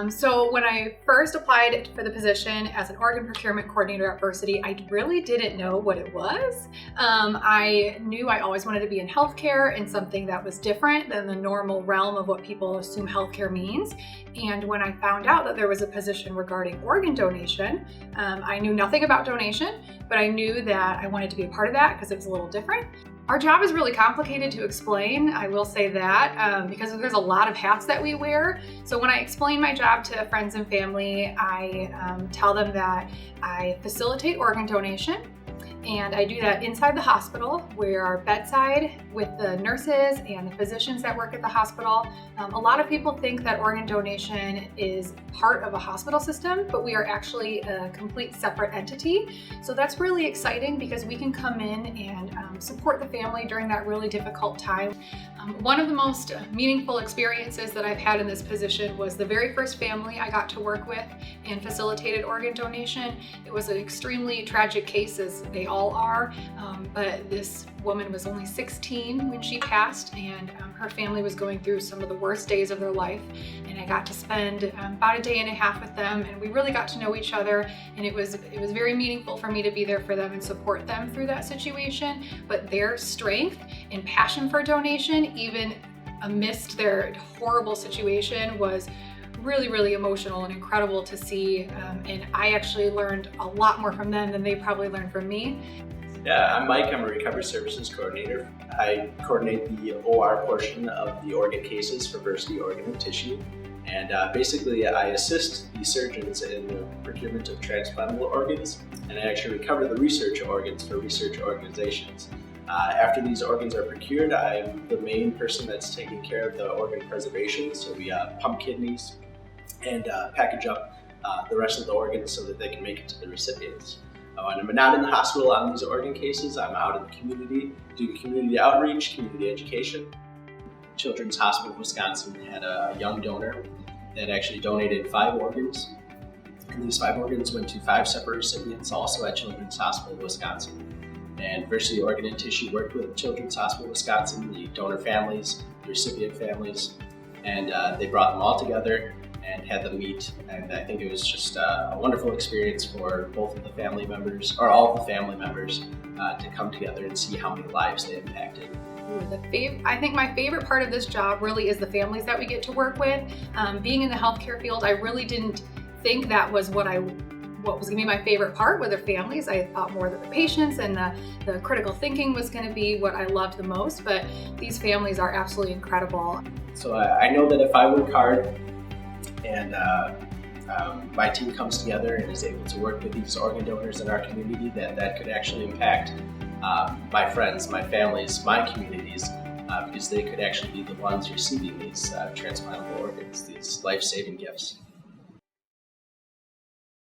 So when I first applied for the position as an organ procurement coordinator at Versiti, I really didn't know what it was. I knew I always wanted to be in healthcare and something that was different than the normal realm of what people assume healthcare means. And when I found out that there was a position regarding organ donation, I knew nothing about donation, but I knew that I wanted to be a part of that because it was a little different. Our job is really complicated to explain, I will say that, because there's a lot of hats that we wear. So when I explain my job to friends and family, I tell them that I facilitate organ donation. And I do that inside the hospital. We're bedside with the nurses and the physicians that work at the hospital. A lot of people think that organ donation is part of a hospital system, but we are actually a complete separate entity. So that's really exciting because we can come in and support the family during that really difficult time. One of the most meaningful experiences that I've had in this position was the very first family I got to work with and facilitated organ donation. It was an extremely tragic case, as they all are, but this woman was only 16 when she passed, and her family was going through some of the worst days of their life, and I got to spend about a day and a half with them, and we really got to know each other, and it was very meaningful for me to be there for them and support them through that situation. But their strength and passion for donation, even amidst their horrible situation, was really, really emotional and incredible to see, and I actually learned a lot more from them than they probably learned from me. Yeah, I'm Mike. I'm a recovery services coordinator. I coordinate the OR portion of the organ cases for Versiti Organ and Tissue, and basically I assist the surgeons in the procurement of transplantable organs, and I actually recover the research organs for research organizations. After these organs are procured, I'm the main person that's taking care of the organ preservation, so we pump kidneys and package up the rest of the organs so that they can make it to the recipients. When I'm not in the hospital on these organ cases, I'm out in the community doing community outreach, community education. Children's Hospital of Wisconsin had a young donor that actually donated 5 organs. And these 5 organs went to 5 separate recipients, also at Children's Hospital of Wisconsin. And Versiti Organ and Tissue worked with Children's Hospital of Wisconsin, the donor families, the recipient families, and they brought them all together and had them meet. And I think it was just a wonderful experience for both of the family members, or all of the family members, to come together and see how many lives they impacted. I think my favorite part of this job really is the families that we get to work with. Being in the healthcare field, I really didn't think that was what was going to be my favorite part, were the families. I thought more that the patients and the critical thinking was going to be what I loved the most, but these families are absolutely incredible. So I know that if I work hard and my team comes together and is able to work with these organ donors in our community, that could actually impact my friends, my families, my communities, because they could actually be the ones receiving these transplantable organs, these life-saving gifts.